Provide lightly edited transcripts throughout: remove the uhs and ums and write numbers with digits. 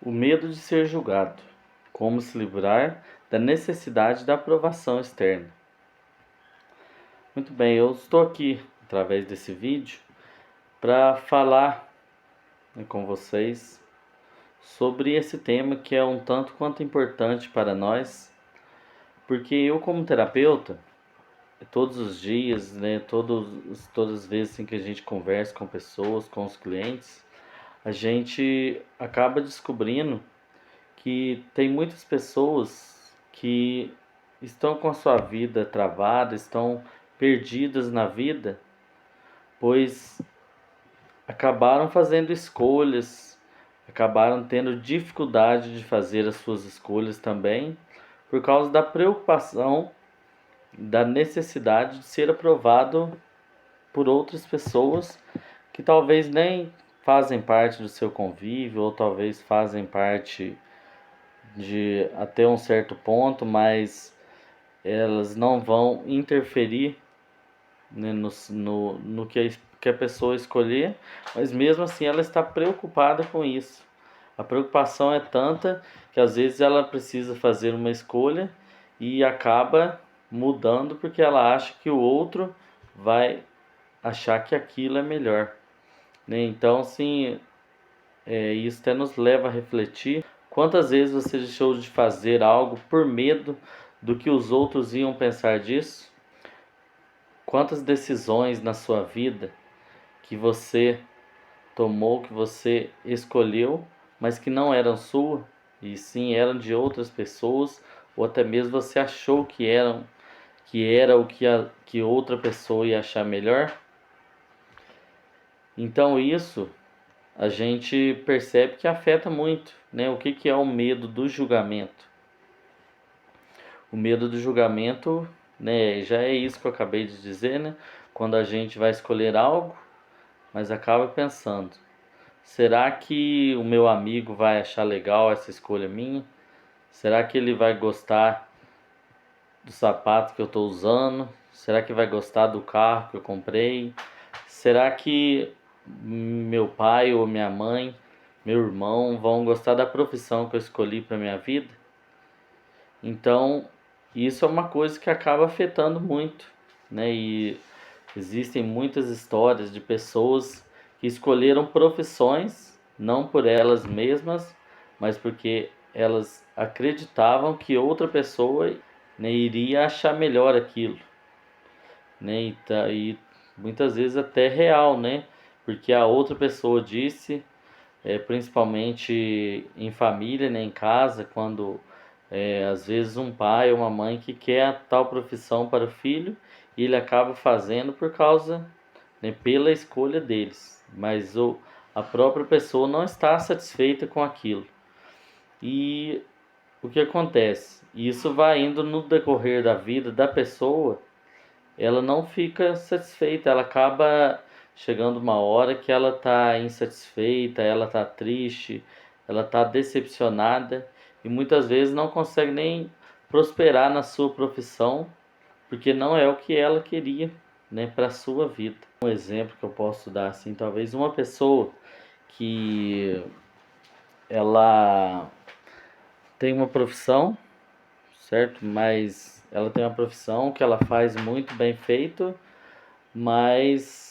O medo de ser julgado. Como se livrar da necessidade da aprovação externa. Muito bem, eu estou aqui através desse vídeo para falar, com vocês sobre esse tema que é um tanto quanto importante para nós, porque eu como terapeuta, todos os dias, todas as vezes em que a gente conversa com pessoas, com os clientes, a gente acaba descobrindo que tem muitas pessoas que estão com a sua vida travada, estão perdidas na vida, pois acabaram fazendo escolhas, acabaram tendo dificuldade de fazer as suas escolhas também, por causa da preocupação, da necessidade de ser aprovado por outras pessoas que talvez nem fazem parte do seu convívio, ou talvez fazem parte de até um certo ponto, mas elas não vão interferir, né, no que a pessoa escolher, mas mesmo assim ela está preocupada com isso. A preocupação é tanta que às vezes ela precisa fazer uma escolha e acaba mudando porque ela acha que o outro vai achar que aquilo é melhor, né? Então, sim, isso até nos leva a refletir quantas vezes você deixou de fazer algo por medo do que os outros iam pensar disso? Quantas decisões na sua vida que você tomou, que você escolheu, mas que não eram sua, e sim eram de outras pessoas, ou até mesmo você achou que era o que outra pessoa ia achar melhor? Então isso a gente percebe que afeta muito, né? O que é o medo do julgamento? O medo do julgamento, né, já é isso que eu acabei de dizer, né? Quando a gente vai escolher algo, mas acaba pensando: será que o meu amigo vai achar legal essa escolha minha? Será que ele vai gostar do sapato que eu estou usando? Será que vai gostar do carro que eu comprei? Será que meu pai ou minha mãe, meu irmão vão gostar da profissão que eu escolhi para minha vida? Então, isso é uma coisa que acaba afetando muito, né? E existem muitas histórias de pessoas que escolheram profissões não por elas mesmas, mas porque elas acreditavam que outra pessoa, né, iria achar melhor aquilo, né? E muitas vezes até real, né? Porque a outra pessoa disse, principalmente em família, né, em casa, quando às vezes um pai ou uma mãe que quer a tal profissão para o filho e ele acaba fazendo por causa, né, pela escolha deles, mas a própria pessoa não está satisfeita com aquilo. E o que acontece? Isso vai indo no decorrer da vida da pessoa, ela não fica satisfeita, ela acaba chegando uma hora que ela está insatisfeita, ela está triste, ela está decepcionada e muitas vezes não consegue nem prosperar na sua profissão, porque não é o que ela queria, né, para a sua vida. Um exemplo que eu posso dar assim, talvez uma pessoa que ela tem uma profissão, certo? Mas ela tem uma profissão que ela faz muito bem feito, mas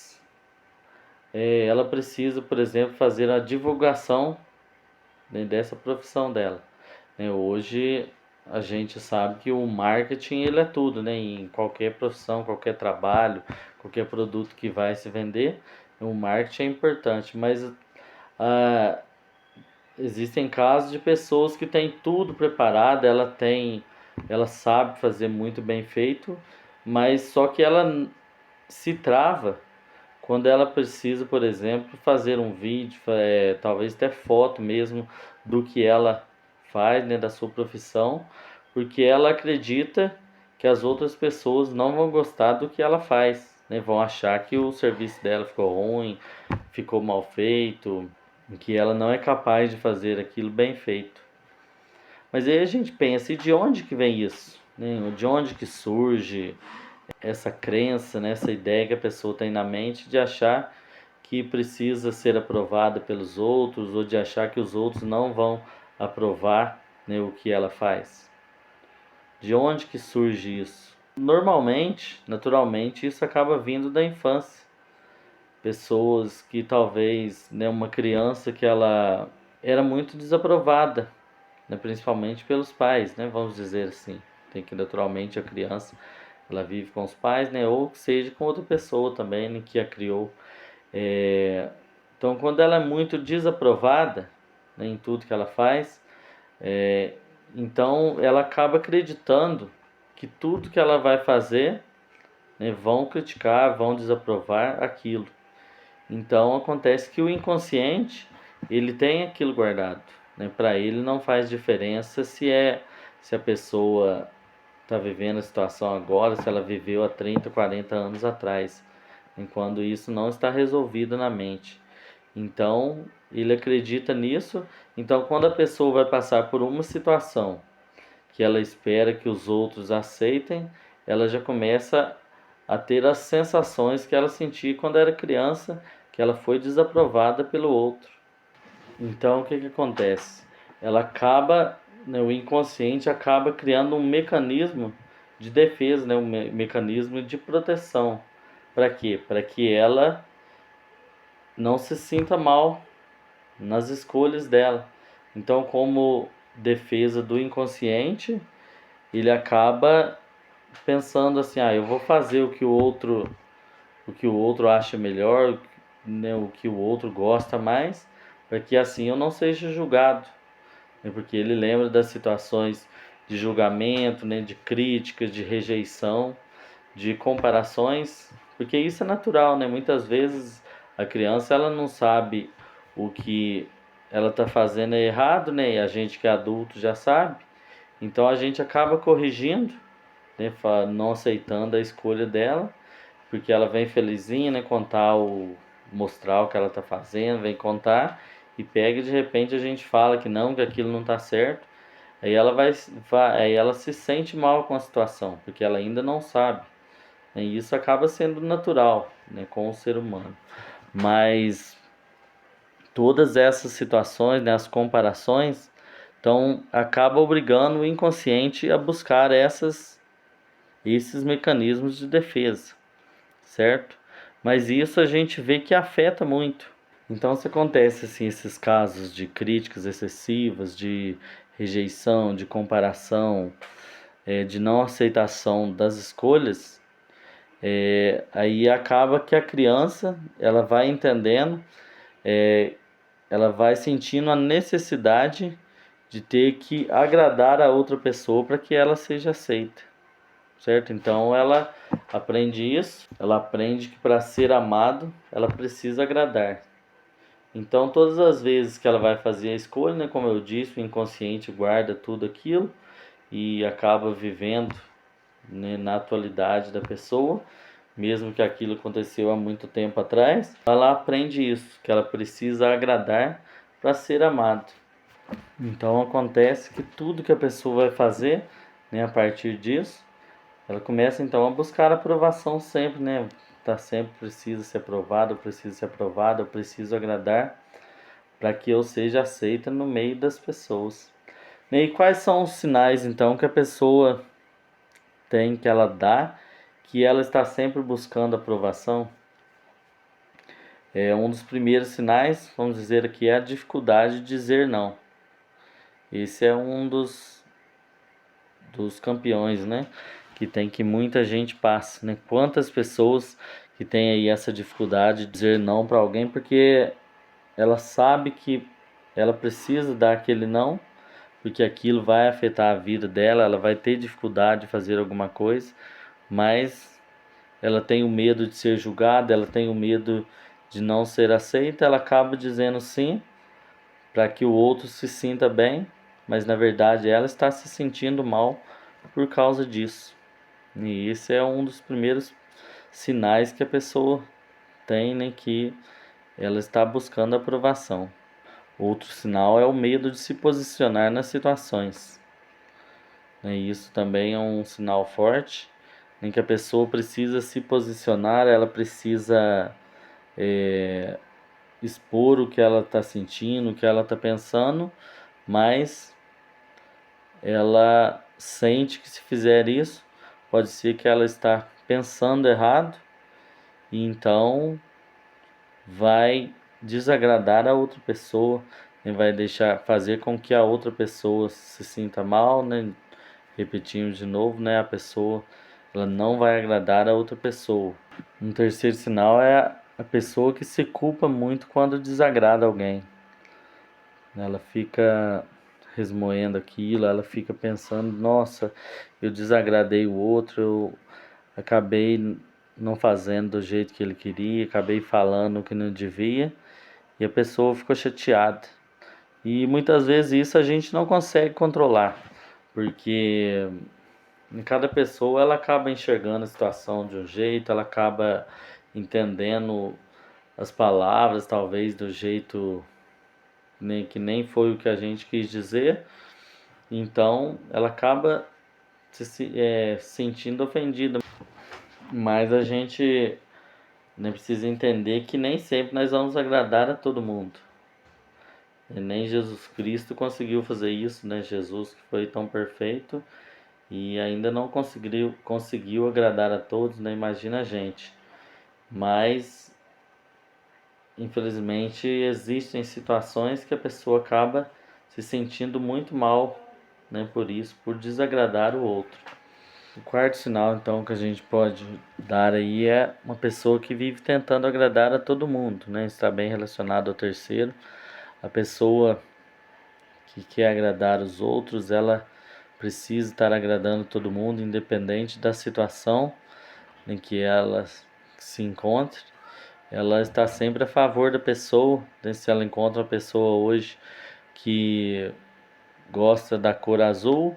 ela precisa, por exemplo, fazer a divulgação, né, dessa profissão dela, né? Hoje a gente sabe que o marketing ele é tudo, né? Em qualquer profissão, qualquer trabalho, qualquer produto que vai se vender, o marketing é importante, mas ah, existem casos de pessoas que têm tudo preparado, ela sabe fazer muito bem feito, mas só que ela se trava quando ela precisa, por exemplo, fazer um vídeo, talvez até foto mesmo do que ela faz, né, da sua profissão, porque ela acredita que as outras pessoas não vão gostar do que ela faz, né, vão achar que o serviço dela ficou ruim, ficou mal feito, que ela não é capaz de fazer aquilo bem feito. Mas aí a gente pensa, e de onde que vem isso? Né? De onde que surge essa crença, né? Essa ideia que a pessoa tem na mente de achar que precisa ser aprovada pelos outros ou de achar que os outros não vão aprovar, né, o que ela faz. De onde que surge isso? Normalmente, naturalmente, isso acaba vindo da infância. Pessoas que talvez, né, uma criança que ela era muito desaprovada, né, principalmente pelos pais, né, vamos dizer assim. Tem que naturalmente a criança ela vive com os pais, né, ou que seja com outra pessoa também, né, que a criou. Então, quando ela é muito desaprovada, né, em tudo que ela faz, é, então ela acaba acreditando que tudo que ela vai fazer, né, vão criticar, vão desaprovar aquilo. Então acontece que o inconsciente ele tem aquilo guardado, né? Para ele não faz diferença se a pessoa está vivendo a situação agora, se ela viveu há 30, 40 anos atrás, enquanto isso não está resolvido na mente. Então ele acredita nisso. Então quando a pessoa vai passar por uma situação que ela espera que os outros aceitem, ela já começa a ter as sensações que ela sentia quando era criança, que ela foi desaprovada pelo outro. Então, o que que acontece? Ela acaba, né, o inconsciente acaba criando um mecanismo de defesa, né, um mecanismo de proteção. Para quê? Para que ela não se sinta mal nas escolhas dela. Então, como defesa do inconsciente, ele acaba pensando assim, eu vou fazer o que o outro acha melhor, né, o que o outro gosta mais, para que assim eu não seja julgado, né, porque ele lembra das situações de julgamento, né, de críticas, de rejeição, de comparações, porque isso é natural, né? Muitas vezes a criança ela não sabe o que ela está fazendo é errado, né? E a gente que é adulto já sabe. Então a gente acaba corrigindo, né? Não aceitando a escolha dela, porque ela vem felizinha, né? Mostrar o que ela está fazendo, vem contar e pega e de repente a gente fala que não, que aquilo não está certo. Aí ela se sente mal com a situação, porque ela ainda não sabe. E isso acaba sendo natural, né, com o ser humano. Mas todas essas situações, né, as comparações, então acaba obrigando o inconsciente a buscar esses mecanismos de defesa, certo? Mas isso a gente vê que afeta muito. Então, se acontece assim, esses casos de críticas excessivas, de rejeição, de comparação, de não aceitação das escolhas, aí acaba que a criança ela vai entendendo, é, ela vai sentindo a necessidade de ter que agradar a outra pessoa para que ela seja aceita, certo? Então ela aprende isso, ela aprende que para ser amado ela precisa agradar. Então todas as vezes que ela vai fazer a escolha, né, como eu disse, o inconsciente guarda tudo aquilo e acaba vivendo, né, na atualidade da pessoa, mesmo que aquilo aconteceu há muito tempo atrás, ela aprende isso, que ela precisa agradar para ser amado. Então acontece que tudo que a pessoa vai fazer, né, a partir disso, ela começa então a buscar aprovação sempre, né? Tá sempre precisa ser aprovado, preciso ser aprovado, eu preciso agradar para que eu seja aceita no meio das pessoas. E quais são os sinais então que a pessoa tem que ela dá que ela está sempre buscando aprovação? Um dos primeiros sinais, vamos dizer aqui, é a dificuldade de dizer não. Esse é um dos campeões, né? Que muita gente passa, né? Quantas pessoas que têm aí essa dificuldade de dizer não para alguém porque ela sabe que ela precisa dar aquele não, porque aquilo vai afetar a vida dela, ela vai ter dificuldade de fazer alguma coisa, mas ela tem o medo de ser julgada, ela tem o medo de não ser aceita, ela acaba dizendo sim para que o outro se sinta bem, mas na verdade ela está se sentindo mal por causa disso. E esse é um dos primeiros sinais que a pessoa tem, né, que ela está buscando aprovação. Outro sinal é o medo de se posicionar nas situações. E isso também é um sinal forte em que a pessoa precisa se posicionar, ela precisa expor o que ela está sentindo, o que ela está pensando, mas ela sente que se fizer isso, pode ser que ela está pensando errado e então vai desagradar a outra pessoa e vai deixar fazer com que a outra pessoa se sinta mal, né? Repetindo de novo, né? A pessoa ela não vai agradar a outra pessoa. Um terceiro sinal é a pessoa que se culpa muito quando desagrada alguém. Ela fica resmoendo aquilo, ela fica pensando, nossa, eu desagradei o outro, eu acabei não fazendo do jeito que ele queria, acabei falando o que não devia, e a pessoa ficou chateada. E muitas vezes isso a gente não consegue controlar, porque em cada pessoa ela acaba enxergando a situação de um jeito, ela acaba entendendo as palavras talvez do jeito que nem foi o que a gente quis dizer, então ela acaba sentindo ofendida. Mas a gente, né, precisa entender que nem sempre nós vamos agradar a todo mundo. E nem Jesus Cristo conseguiu fazer isso, né? Jesus que foi tão perfeito e ainda não conseguiu agradar a todos, né? Imagina a gente. Mas infelizmente existem situações que a pessoa acaba se sentindo muito mal, né? Por isso, por desagradar o outro. O quarto sinal, então, que a gente pode dar aí é uma pessoa que vive tentando agradar a todo mundo, né? Está bem relacionado ao terceiro. A pessoa que quer agradar os outros, ela precisa estar agradando todo mundo, independente da situação em que ela se encontre. Ela está sempre a favor da pessoa, né? Se ela encontra uma pessoa hoje que gosta da cor azul,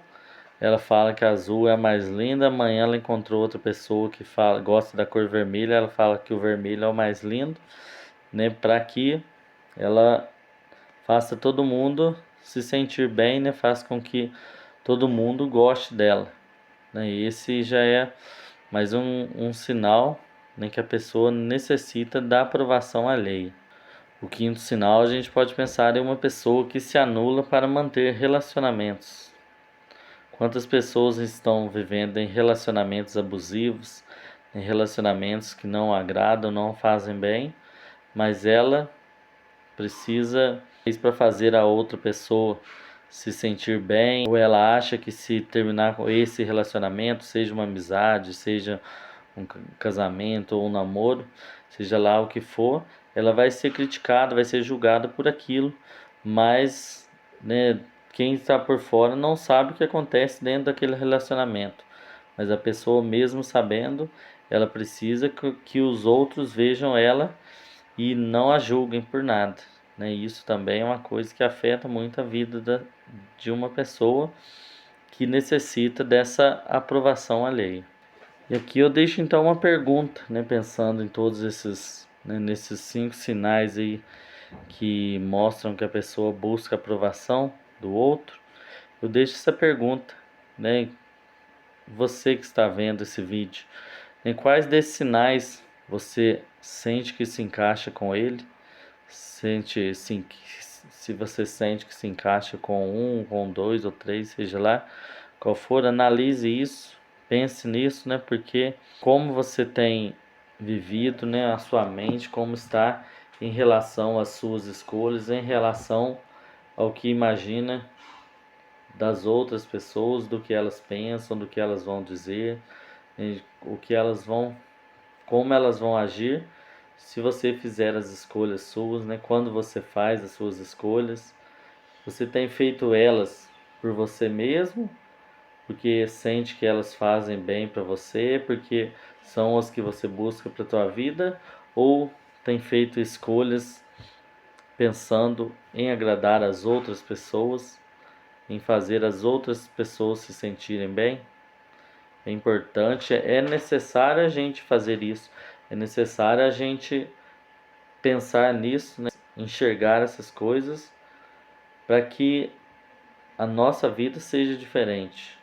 ela fala que a azul é a mais linda. Amanhã ela encontrou outra pessoa que gosta da cor vermelha, ela fala que o vermelho é o mais lindo, né? Para que ela faça todo mundo se sentir bem, né? Faça com que todo mundo goste dela, né? E esse já é mais um sinal, né, que a pessoa necessita da aprovação alheia. O quinto sinal a gente pode pensar em uma pessoa que se anula para manter relacionamentos. Quantas pessoas estão vivendo em relacionamentos abusivos, em relacionamentos que não agradam, não fazem bem, mas ela precisa isso para fazer a outra pessoa se sentir bem, ou ela acha que se terminar com esse relacionamento, seja uma amizade, seja um casamento ou um namoro, seja lá o que for, ela vai ser criticada, vai ser julgada por aquilo, mas, né, quem está por fora não sabe o que acontece dentro daquele relacionamento. Mas a pessoa, mesmo sabendo, ela precisa que os outros vejam ela e não a julguem por nada, né? Isso também é uma coisa que afeta muito a vida de uma pessoa que necessita dessa aprovação alheia. E aqui eu deixo então uma pergunta, né? Pensando em todos esses, né, nesses 5 sinais aí que mostram que a pessoa busca a aprovação do outro, eu deixo essa pergunta, né? Você que está vendo esse vídeo, em quais desses sinais você sente que se encaixa com ele? Sente, sim, se você sente que se encaixa com um, com dois ou três, seja lá qual for, analise isso, pense nisso, né? Porque como você tem vivido, né, a sua mente, como está em relação às suas escolhas, em relação ao que imagina das outras pessoas, do que elas pensam, do que elas vão dizer, o que elas vão, como elas vão agir se você fizer as escolhas suas, né? Quando você faz as suas escolhas, você tem feito elas por você mesmo, porque sente que elas fazem bem para você, porque são as que você busca para tua vida, ou tem feito escolhas pensando em agradar as outras pessoas, em fazer as outras pessoas se sentirem bem? É importante, é necessário a gente fazer isso, é necessário a gente pensar nisso, né? Enxergar essas coisas para que a nossa vida seja diferente,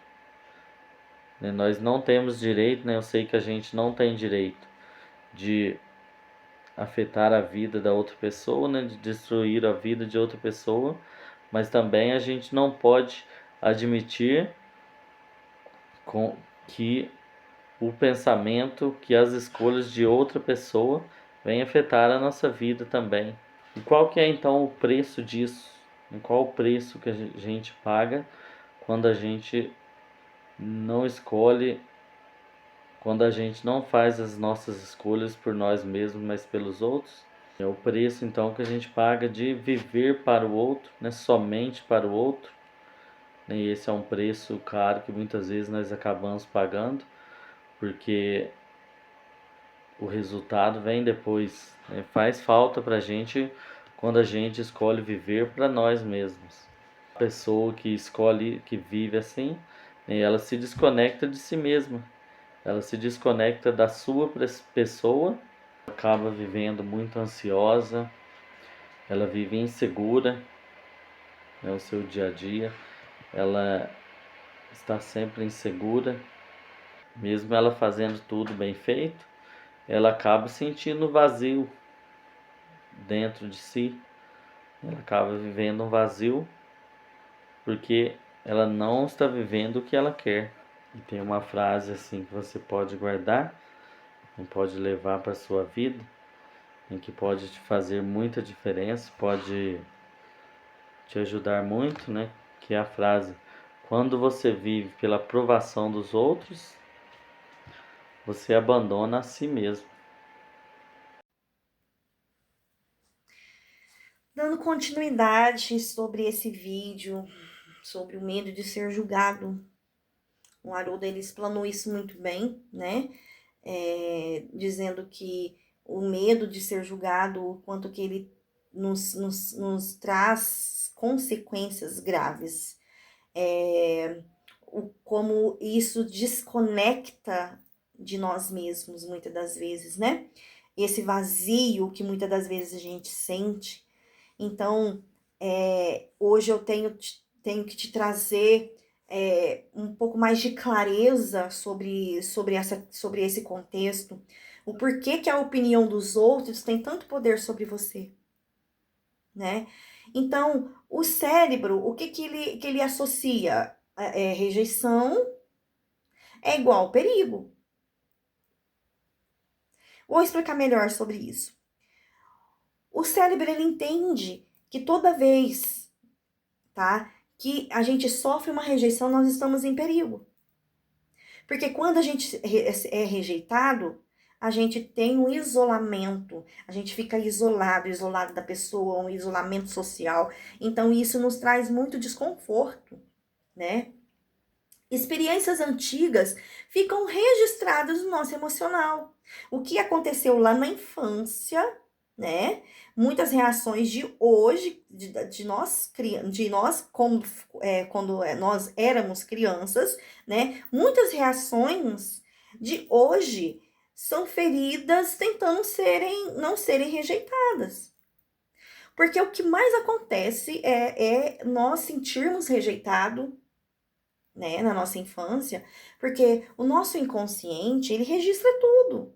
né? Nós não temos direito, né? Eu sei que a gente não tem direito de afetar a vida da outra pessoa, né, de destruir a vida de outra pessoa, mas também a gente não pode admitir que o pensamento, que as escolhas de outra pessoa vêm afetar a nossa vida também. E qual que é então o preço disso? E qual o preço que a gente paga quando a gente não escolhe, quando a gente não faz as nossas escolhas por nós mesmos, mas pelos outros? É o preço então que a gente paga de viver para o outro, né? Somente para o outro. E esse é um preço caro que muitas vezes nós acabamos pagando, porque o resultado vem depois, né? Faz falta para a gente quando a gente escolhe viver para nós mesmos. A pessoa que escolhe, que vive assim, né, ela se desconecta de si mesma, ela se desconecta da sua pessoa, acaba vivendo muito ansiosa, ela vive insegura, né, o seu dia a dia, ela está sempre insegura, mesmo ela fazendo tudo bem feito, ela acaba sentindo vazio dentro de si, ela acaba vivendo um vazio porque ela não está vivendo o que ela quer. E tem uma frase assim que você pode guardar e pode levar para a sua vida, em que pode te fazer muita diferença, pode te ajudar muito, né? Que é a frase: quando você vive pela aprovação dos outros, você abandona a si mesmo. Dando continuidade sobre esse vídeo, sobre o medo de ser julgado, o Haroldo ele explanou isso muito bem, né? Dizendo que o medo de ser julgado, o quanto que ele nos traz consequências graves, como isso desconecta de nós mesmos, muitas das vezes, né? Esse vazio que muitas das vezes a gente sente. Então, hoje eu tenho que te trazer um pouco mais de clareza sobre esse contexto, o porquê que a opinião dos outros tem tanto poder sobre você, né? Então, o cérebro, o que ele associa? Rejeição é igual perigo. Vou explicar melhor sobre isso. O cérebro, ele entende que toda vez, tá, que a gente sofre uma rejeição, nós estamos em perigo. Porque quando a gente é rejeitado, a gente tem um isolamento, a gente fica isolado da pessoa, um isolamento social. Então, isso nos traz muito desconforto, né? Experiências antigas ficam registradas no nosso emocional. O que aconteceu lá na infância, né? Muitas reações de hoje, de nós como, quando nós éramos crianças, né? Muitas reações de hoje são feridas tentando não serem rejeitadas. Porque o que mais acontece é nós sentirmos rejeitado, né, na nossa infância, porque o nosso inconsciente, ele registra tudo.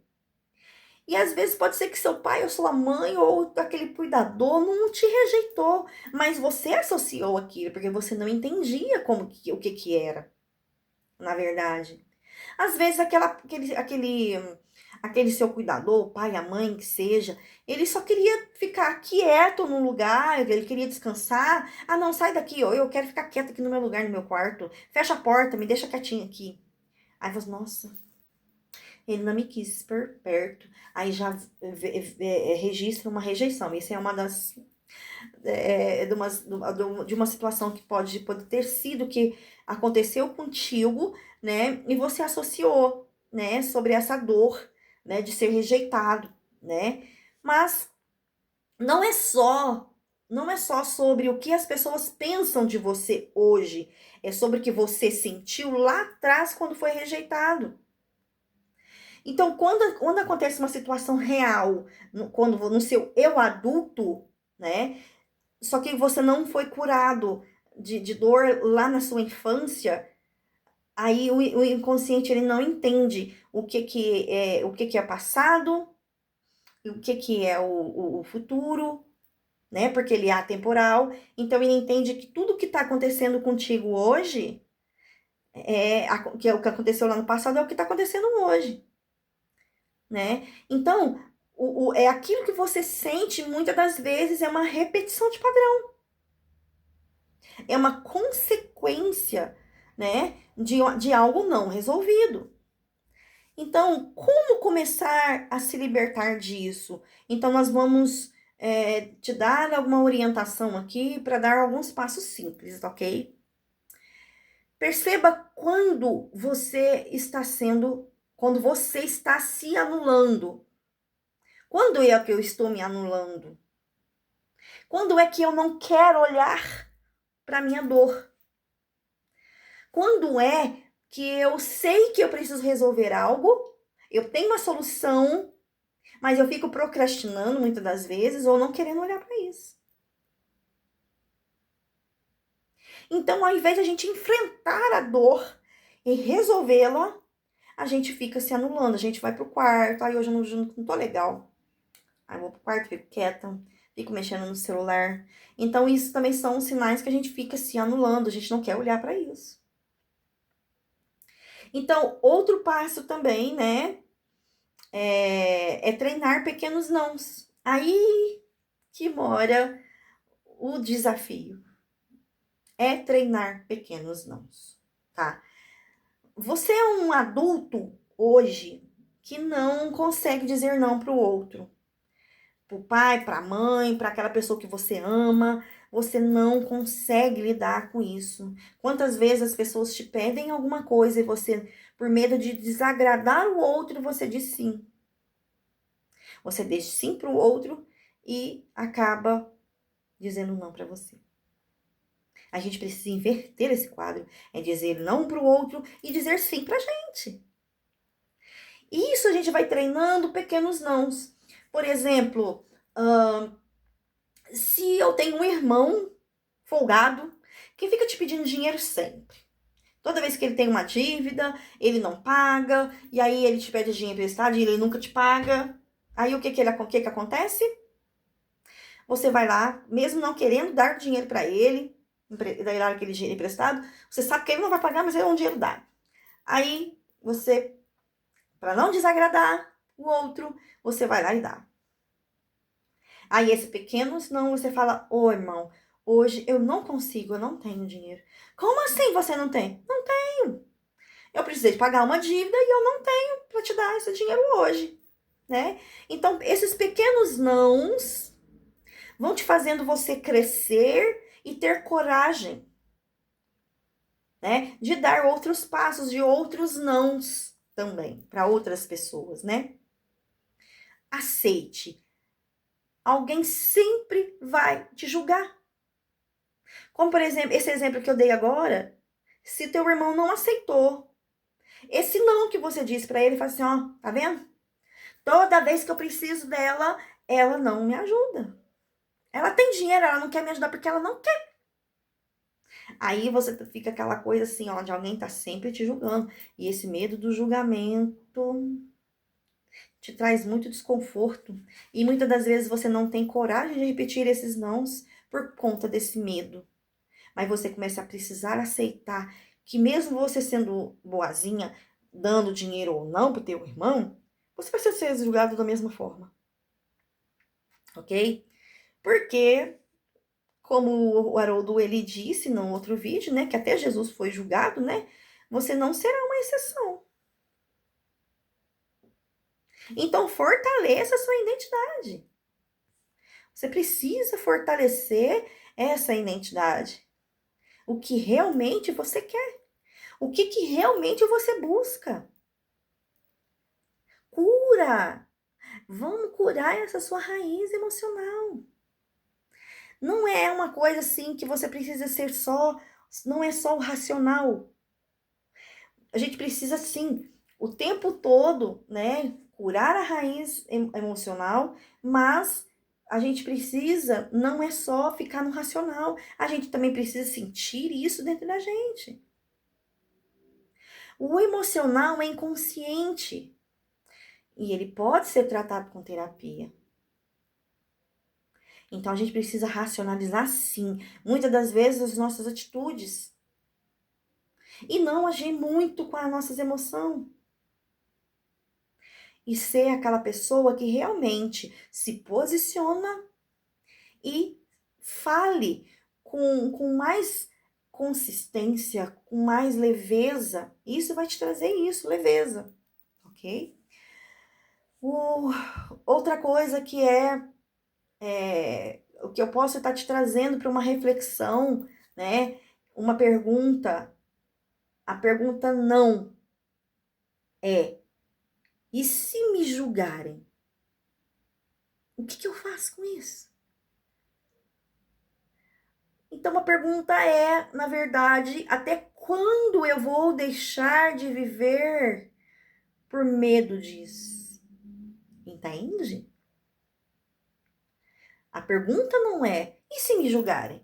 E às vezes pode ser que seu pai ou sua mãe ou aquele cuidador não te rejeitou, mas você associou aquilo porque você não entendia o que que era, na verdade. Às vezes aquele seu cuidador, o pai, a mãe, que seja, ele só queria ficar quieto num lugar, ele queria descansar. Ah, não, sai daqui, ó, eu quero ficar quieto aqui no meu lugar, no meu quarto. Fecha a porta, me deixa quietinho aqui. Aí você, nossa, ele não me quis perto. Aí já registra uma rejeição. Isso é uma das de uma situação que pode ter sido que aconteceu contigo, né? E você associou, né? Sobre essa dor, né? De ser rejeitado, né? Mas não é só, não é só sobre o que as pessoas pensam de você hoje, é sobre o que você sentiu lá atrás quando foi rejeitado. Então, quando acontece uma situação real, quando no seu eu adulto, né? Só que você não foi curado de dor lá na sua infância, aí o inconsciente ele não entende o que que é passado, o que que é o futuro, né? Porque ele é atemporal. Então ele entende que tudo que está acontecendo contigo hoje que é o que aconteceu lá no passado é o que está acontecendo hoje, né? Então é aquilo que você sente muitas das vezes é uma repetição de padrão, é uma consequência, né? De algo não resolvido. Então, como começar a se libertar disso? Então, nós vamos te dar alguma orientação aqui para dar alguns passos simples, ok? Perceba quando você está se anulando. Quando é que eu estou me anulando? Quando é que eu não quero olhar para a minha dor? Quando é que eu sei que eu preciso resolver algo, eu tenho uma solução, mas eu fico procrastinando muitas das vezes ou não querendo olhar para isso. Então, ao invés de a gente enfrentar a dor e resolvê-la, a gente fica se anulando. A gente vai pro quarto, aí hoje eu não tô legal. Aí eu vou pro quarto, fico quieta, fico mexendo no celular. Então, isso também são sinais que a gente fica se anulando, a gente não quer olhar para isso. Então, outro passo também, né, é treinar pequenos nãos. Aí que mora o desafio. É treinar pequenos nãos, tá? Você é um adulto hoje que não consegue dizer não pro outro. Pro pai, pra mãe, para aquela pessoa que você ama, você não consegue lidar com isso. Quantas vezes as pessoas te pedem alguma coisa e você, por medo de desagradar o outro, você diz sim. Você diz sim pro outro e acaba dizendo não para você. A gente precisa inverter esse quadro, é dizer não pro outro e dizer sim pra gente. Isso a gente vai treinando pequenos nãos. Por exemplo, se eu tenho um irmão folgado que fica te pedindo dinheiro sempre. Toda vez que ele tem uma dívida, ele não paga, e aí ele te pede dinheiro emprestado e ele nunca te paga. Aí o que que acontece? Você vai lá, mesmo não querendo dar dinheiro para ele, dar aquele dinheiro emprestado, você sabe que ele não vai pagar, mas ele é um dinheiro dado. Aí você, para não desagradar o outro, você vai lá e dá. Aí esse pequeno, senão você fala, ô irmão, hoje eu não consigo, eu não tenho dinheiro. Como assim você não tem? Não tenho. Eu precisei pagar uma dívida e eu não tenho para te dar esse dinheiro hoje, né? Então, esses pequenos nãos vão te fazendo você crescer e ter coragem, né? De dar outros passos, de outros nãos também para outras pessoas, né? Aceite. Alguém sempre vai te julgar. Como, por exemplo, esse exemplo que eu dei agora, se teu irmão não aceitou, esse não que você disse para ele, fala assim, ó, tá vendo? Toda vez que eu preciso dela, ela não me ajuda. Ela tem dinheiro, ela não quer me ajudar porque ela não quer. Aí você fica aquela coisa assim, ó, de alguém tá sempre te julgando. E esse medo do julgamento te traz muito desconforto. E muitas das vezes você não tem coragem de repetir esses nãos por conta desse medo. Mas você começa a precisar aceitar que mesmo você sendo boazinha, dando dinheiro ou não pro teu irmão, você vai ser julgado da mesma forma. Ok? Porque, como o Haroldo ele disse no outro vídeo, né, que até Jesus foi julgado, né? Você não será uma exceção. Então, fortaleça a sua identidade. Você precisa fortalecer essa identidade. O que realmente você quer. O que realmente você busca. Cura. Vamos curar essa sua raiz emocional. Não é uma coisa assim que você precisa ser só, não é só o racional. A gente precisa sim, o tempo todo, né, curar a raiz emocional, mas a gente precisa, não é só ficar no racional, a gente também precisa sentir isso dentro da gente. O emocional é inconsciente. E ele pode ser tratado com terapia. Então a gente precisa racionalizar sim, muitas das vezes as nossas atitudes. E não agir muito com as nossas emoções. E ser aquela pessoa que realmente se posiciona e fale com mais consistência, com mais leveza. Isso vai te trazer isso, leveza, ok? Outra coisa que o que eu posso estar te trazendo para uma reflexão, né? Uma pergunta. A pergunta não é: e se me julgarem? O que eu faço com isso? Então, a pergunta é, na verdade, até quando eu vou deixar de viver por medo disso? Entende? A pergunta não é, e se me julgarem?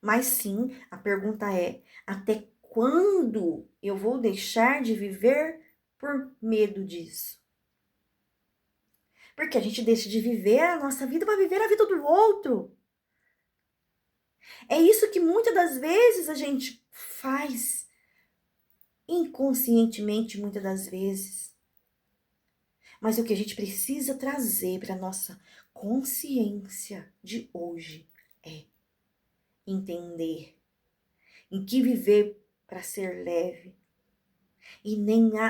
Mas sim, a pergunta é, até quando eu vou deixar de viver por medo disso? Porque a gente deixa de viver a nossa vida para viver a vida do outro. É isso que muitas das vezes a gente faz, inconscientemente, muitas das vezes. Mas o que a gente precisa trazer para nossa consciência de hoje é entender em que viver para ser leve. E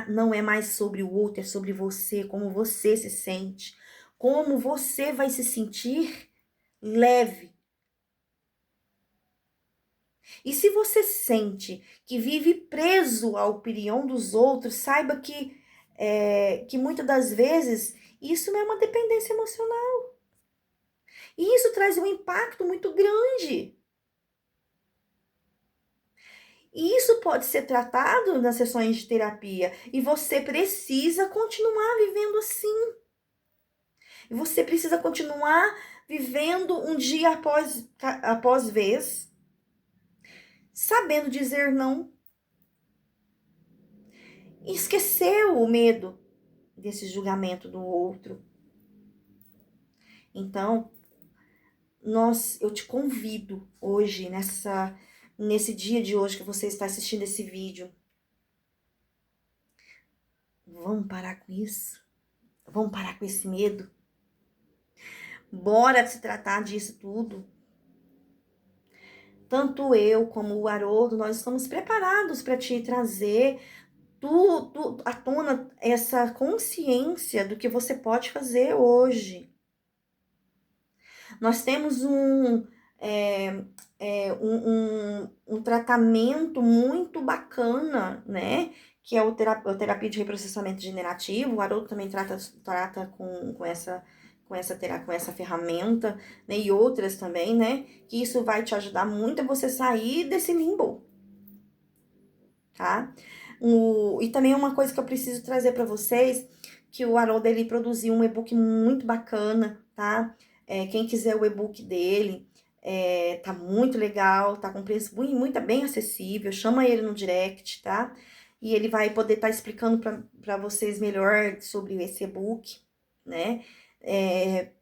não é mais sobre o outro, é sobre você, como você se sente, como você vai se sentir leve. E se você sente que vive preso à opinião dos outros, saiba que muitas das vezes isso é uma dependência emocional. E isso traz um impacto muito grande. E isso pode ser tratado nas sessões de terapia. E você precisa continuar vivendo assim. E você precisa continuar vivendo um dia após vez, sabendo dizer não. E esquecer o medo desse julgamento do outro. Então, eu te convido hoje, nesse dia de hoje que você está assistindo esse vídeo. Vamos parar com isso? Vamos parar com esse medo? Bora se tratar disso tudo. Tanto eu como o Haroldo, nós estamos preparados para te trazer à tona essa consciência do que você pode fazer hoje. Nós temos um tratamento muito bacana, né? Que é a terapia de reprocessamento generativo. O Haroldo também trata com essa ferramenta, né? E outras também, né? Que isso vai te ajudar muito a você sair desse limbo, tá? E também uma coisa que eu preciso trazer para vocês, que o Haroldo, ele produziu um e-book muito bacana, tá? Quem quiser o e-book dele, tá muito legal, tá com preço muito bem acessível, chama ele no direct, tá? E ele vai poder estar explicando para vocês melhor sobre esse e-book, né?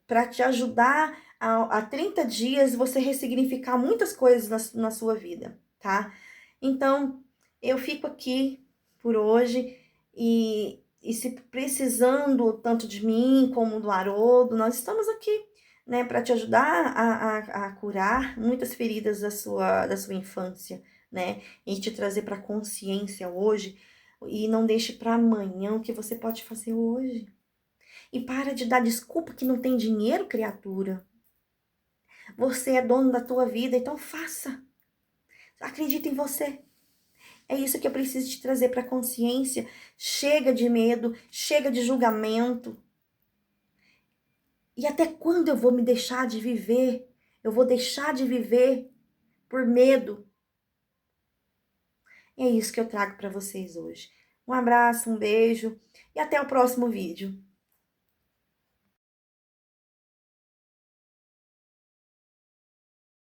Para te ajudar a 30 dias você ressignificar muitas coisas na sua vida, tá? Então, eu fico aqui por hoje e se precisando tanto de mim como do Haroldo, nós estamos aqui, né, para te ajudar a curar muitas feridas da sua infância, né, e te trazer para consciência hoje e não deixe para amanhã o que você pode fazer hoje. E para de dar desculpa que não tem dinheiro, criatura. Você é dono da tua vida, então faça. Acredita em você. É isso que eu preciso te trazer para a consciência. Chega de medo, chega de julgamento. E até quando eu vou me deixar de viver? Eu vou deixar de viver por medo? É isso que eu trago para vocês hoje. Um abraço, um beijo e até o próximo vídeo.